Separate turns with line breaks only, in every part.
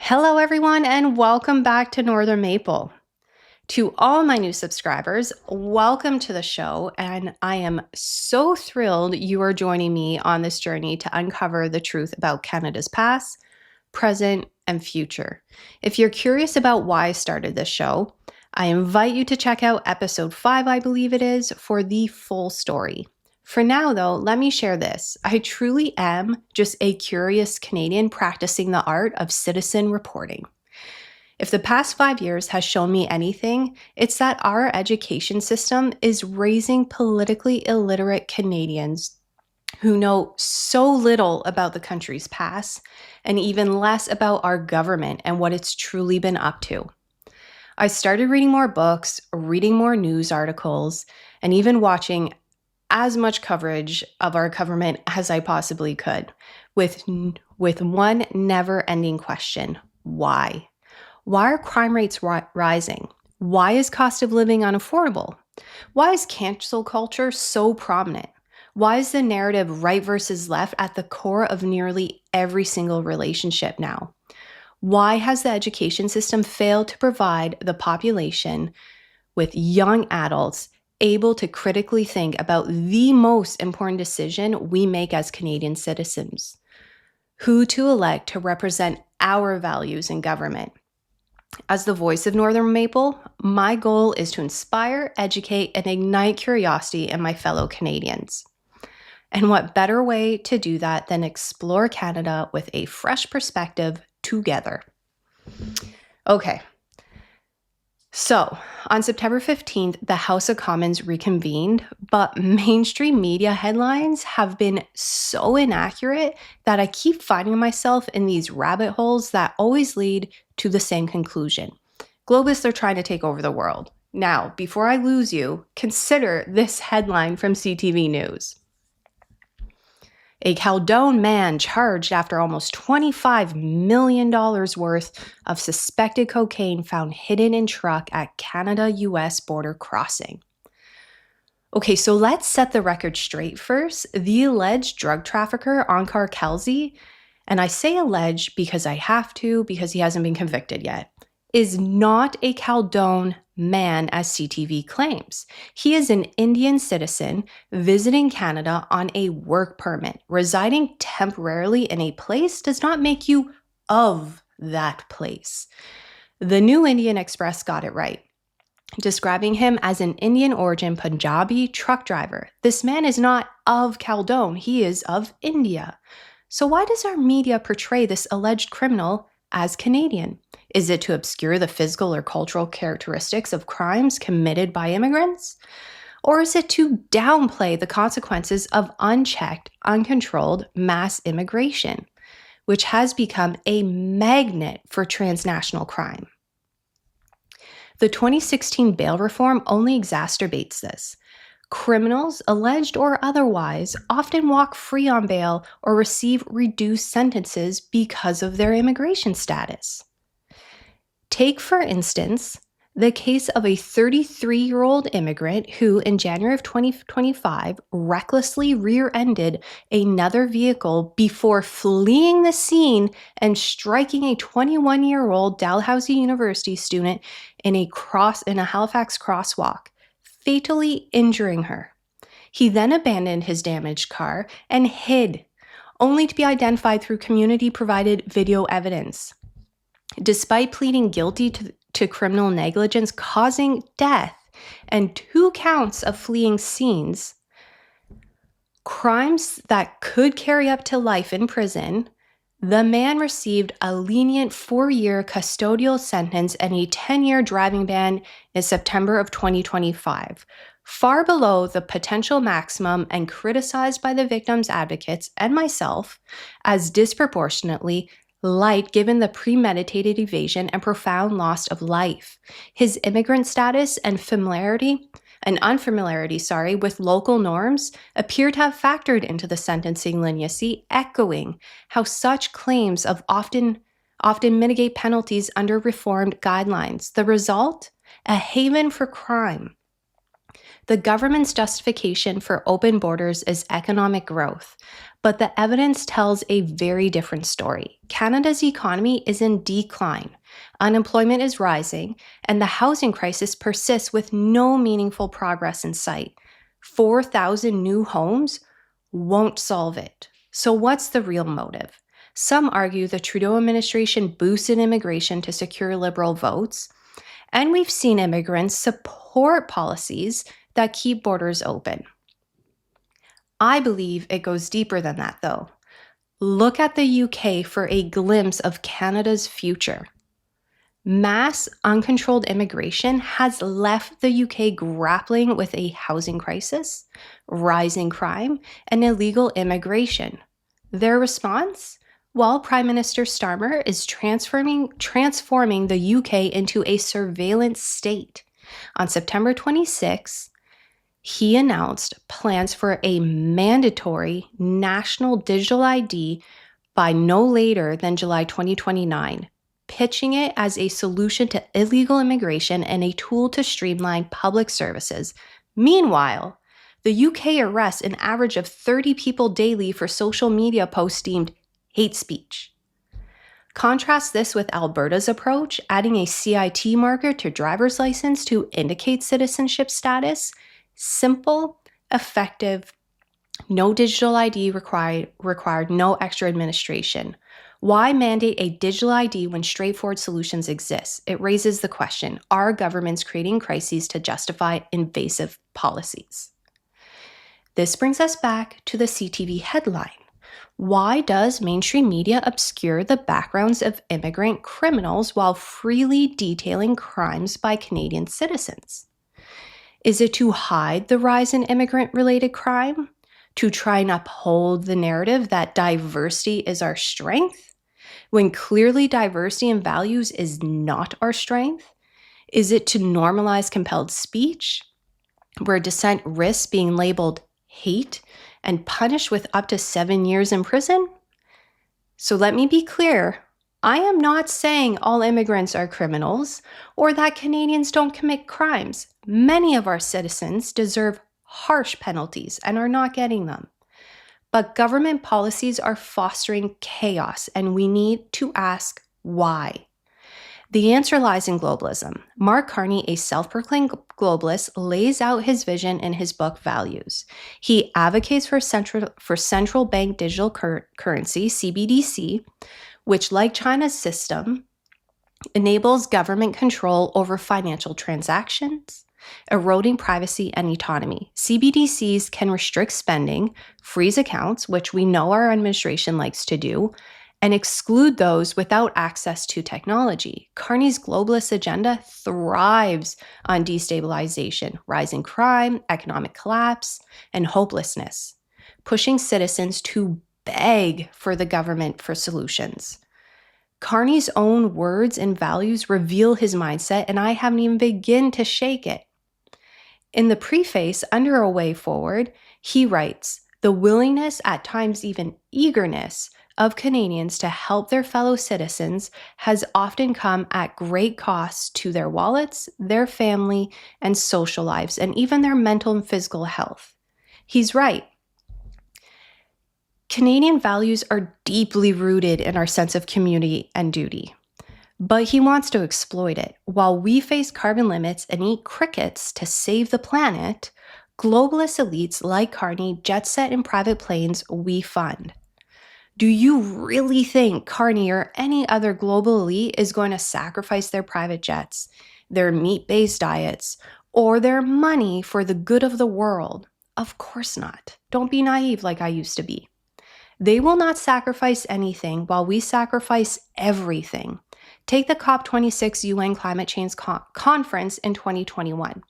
Hello, everyone, and welcome back to Northern Maple. To all my new subscribers, welcome to the show, and I am so thrilled you are joining me on this journey to uncover the truth about Canada's past, present, and future. If you're curious about why I started this show, I invite you to check out episode 5, I believe it is, for the full story. For now, though, let me share this. I truly am just a curious Canadian practicing the art of citizen reporting. If the past 5 years has shown me anything, it's that our education system is raising politically illiterate Canadians who know so little about the country's past and even less about our government and what it's truly been up to. I started reading more books, reading more news articles, and even watching as much coverage of our government as I possibly could, with one never-ending question: why? Why are crime rates rising? Why is cost of living unaffordable? Why is cancel culture so prominent? Why is the narrative right versus left at the core of nearly every single relationship now? Why has the education system failed to provide the population with young adults able to critically think about the most important decision we make as Canadian citizens? Who to elect to represent our values in government? As the voice of Northern Maple, my goal is to inspire, educate, and ignite curiosity in my fellow Canadians. And what better way to do that than explore Canada with a fresh perspective together? Okay. So, on September 15th, the House of Commons reconvened, but mainstream media headlines have been so inaccurate that I keep finding myself in these rabbit holes that always lead to the same conclusion. Globalists are trying to take over the world. Now, before I lose you, consider this headline from CTV News. A Caledon man charged after almost $25 million worth of suspected cocaine found hidden in truck at Canada-US border crossing. Okay, so let's set the record straight first. The alleged drug trafficker, Onkar Kelsey, and I say alleged because I have to, because he hasn't been convicted yet, is not a Caledon man as CTV claims. He is an Indian citizen visiting Canada on a work permit. Residing temporarily in a place does not make you of that place. The New Indian Express got it right, describing him as an Indian origin Punjabi truck driver. This man is not of Caledon, he is of India. So why does our media portray this alleged criminal as Canadian? Is it to obscure the physical or cultural characteristics of crimes committed by immigrants? Or is it to downplay the consequences of unchecked, uncontrolled mass immigration, which has become a magnet for transnational crime? The 2016 bail reform only exacerbates this. Criminals, alleged or otherwise, often walk free on bail or receive reduced sentences because of their immigration status. Take, for instance, the case of a 33-year-old immigrant who, in January of 2025, recklessly rear-ended another vehicle before fleeing the scene and striking a 21-year-old Dalhousie University student in a Halifax crosswalk, fatally injuring her. He then abandoned his damaged car and hid, only to be identified through community-provided video evidence. Despite pleading guilty to criminal negligence causing death and 2 counts of fleeing scenes, crimes that could carry up to life in prison, the man received a lenient 4-year custodial sentence and a 10-year driving ban in September of 2025, far below the potential maximum and criticized by the victims' advocates and myself as disproportionately light given the premeditated evasion and profound loss of life. His immigrant status and unfamiliarity with local norms appear to have factored into the sentencing leniency, echoing how such claims of often mitigate penalties under reformed guidelines. The result? A haven for crime. The government's justification for open borders is economic growth, but the evidence tells a very different story. Canada's economy is in decline, unemployment is rising, and the housing crisis persists with no meaningful progress in sight. 4,000 new homes won't solve it. So what's the real motive? Some argue the Trudeau administration boosted immigration to secure Liberal votes, and we've seen immigrants support policies that keep borders open. I believe it goes deeper than that, though. Look at the UK for a glimpse of Canada's future. Mass, uncontrolled immigration has left the UK grappling with a housing crisis, rising crime, and illegal immigration. Their response? Well, Prime Minister Starmer is transforming the UK into a surveillance state. On September 26, he announced plans for a mandatory national digital ID by no later than July 2029, pitching it as a solution to illegal immigration and a tool to streamline public services. Meanwhile, the UK arrests an average of 30 people daily for social media posts deemed hate speech. Contrast this with Alberta's approach, adding a CIT marker to driver's license to indicate citizenship status. Simple, effective, no digital ID required, no extra administration. Why mandate a digital ID when straightforward solutions exist? It raises the question, are governments creating crises to justify invasive policies? This brings us back to the CTV headline. Why does mainstream media obscure the backgrounds of immigrant criminals while freely detailing crimes by Canadian citizens? Is it to hide the rise in immigrant-related crime? To try and uphold the narrative that diversity is our strength? When clearly diversity in values is not our strength? Is it to normalize compelled speech, where dissent risks being labeled hate and punished with up to 7 years in prison? So let me be clear. I am not saying all immigrants are criminals or that Canadians don't commit crimes. Many of our citizens deserve harsh penalties and are not getting them. But government policies are fostering chaos, and we need to ask why. The answer lies in globalism. Mark Carney, a self-proclaimed globalist, lays out his vision in his book Values. He advocates for central bank digital currency, CBDC, which, like China's system, enables government control over financial transactions, eroding privacy and autonomy. CBDCs can restrict spending, freeze accounts, which we know our administration likes to do, and exclude those without access to technology. Carney's globalist agenda thrives on destabilization, rising crime, economic collapse, and hopelessness, pushing citizens to beg for the government for solutions. Carney's own words and values reveal his mindset, and I haven't even begun to shake it. In the preface, Under a Way Forward, he writes, "The willingness, at times even eagerness, of Canadians to help their fellow citizens has often come at great cost to their wallets, their family and social lives, and even their mental and physical health." He's right. Canadian values are deeply rooted in our sense of community and duty, but he wants to exploit it. While we face carbon limits and eat crickets to save the planet, globalist elites like Carney jet set in private planes we fund. Do you really think Carney or any other global elite is going to sacrifice their private jets, their meat-based diets, or their money for the good of the world? Of course not. Don't be naive like I used to be. They will not sacrifice anything while we sacrifice everything. Take the COP26 UN Climate Change Conference in 2021.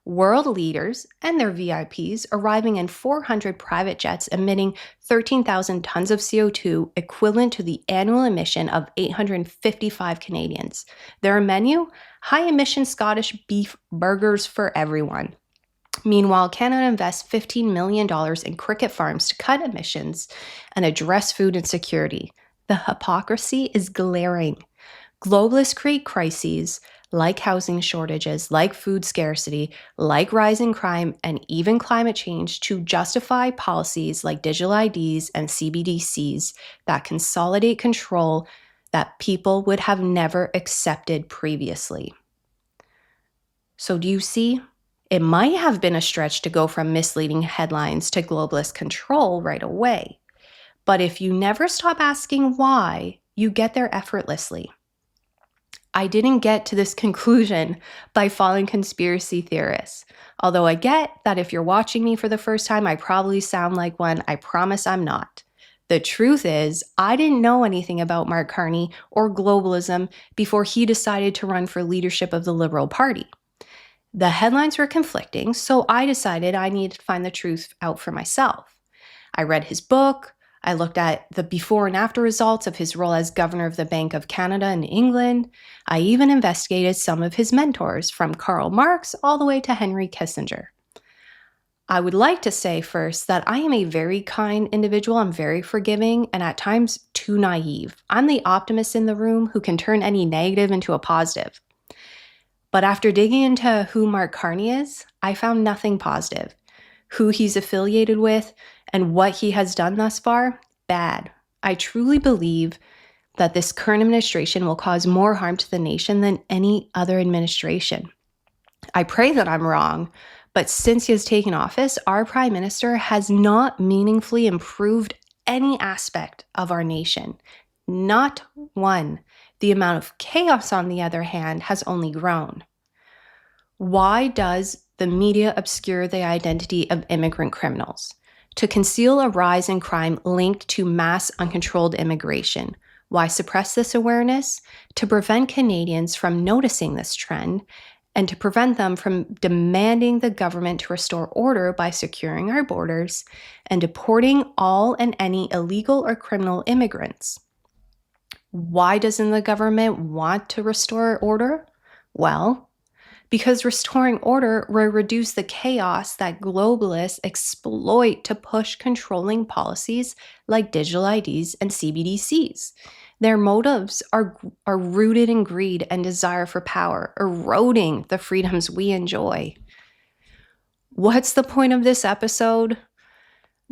World leaders and their VIPs arriving in 400 private jets emitting 13,000 tons of CO2, equivalent to the annual emission of 855 Canadians. Their menu? High-emission Scottish beef burgers for everyone. Meanwhile, Canada invests $15 million in cricket farms to cut emissions and address food insecurity. The hypocrisy is glaring. Globalists create crises, like housing shortages, like food scarcity, like rising crime, and even climate change to justify policies like digital IDs and CBDCs that consolidate control that people would have never accepted previously. So do you see? It might have been a stretch to go from misleading headlines to globalist control right away. But if you never stop asking why, you get there effortlessly. I didn't get to this conclusion by following conspiracy theorists. Although I get that if you're watching me for the first time, I probably sound like one. I promise I'm not. The truth is, I didn't know anything about Mark Carney or globalism before he decided to run for leadership of the Liberal Party. The headlines were conflicting, so I decided I needed to find the truth out for myself. I read his book. I looked at the before and after results of his role as governor of the Bank of Canada in England. I even investigated some of his mentors, from Karl Marx all the way to Henry Kissinger. I would like to say first that I am a very kind individual. I'm very forgiving and at times too naive. I'm the optimist in the room who can turn any negative into a positive. But after digging into who Mark Carney is, I found nothing positive. Who he's affiliated with and what he has done thus far, bad. I truly believe that this current administration will cause more harm to the nation than any other administration. I pray that I'm wrong, but since he has taken office, our prime minister has not meaningfully improved any aspect of our nation. Not one. The amount of chaos, on the other hand, has only grown. Why does the media obscure the identity of immigrant criminals? To conceal a rise in crime linked to mass uncontrolled immigration. Why suppress this awareness? To prevent Canadians from noticing this trend and to prevent them from demanding the government to restore order by securing our borders and deporting all and any illegal or criminal immigrants. Why doesn't the government want to restore order? Well, because restoring order will reduce the chaos that globalists exploit to push controlling policies like digital IDs and CBDCs. Their motives are rooted in greed and desire for power, eroding the freedoms we enjoy. What's the point of this episode?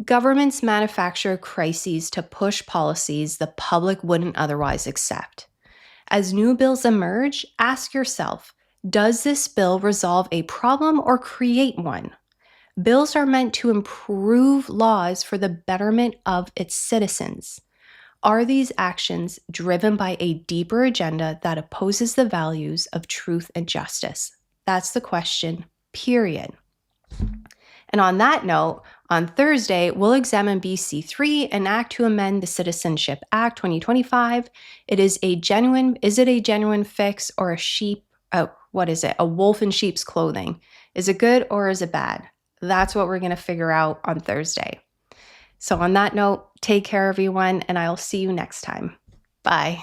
Governments manufacture crises to push policies the public wouldn't otherwise accept. As new bills emerge, ask yourself, does this bill resolve a problem or create one? Bills are meant to improve laws for the betterment of its citizens. Are these actions driven by a deeper agenda that opposes the values of truth and justice? That's the question, period. And on that note, on Thursday, we'll examine BC 3, an act to amend the Citizenship Act 2025. Is it a genuine fix or a wolf in sheep's clothing? Is it good or is it bad? That's what we're going to figure out on Thursday. So on that note, take care, everyone, and I'll see you next time. Bye.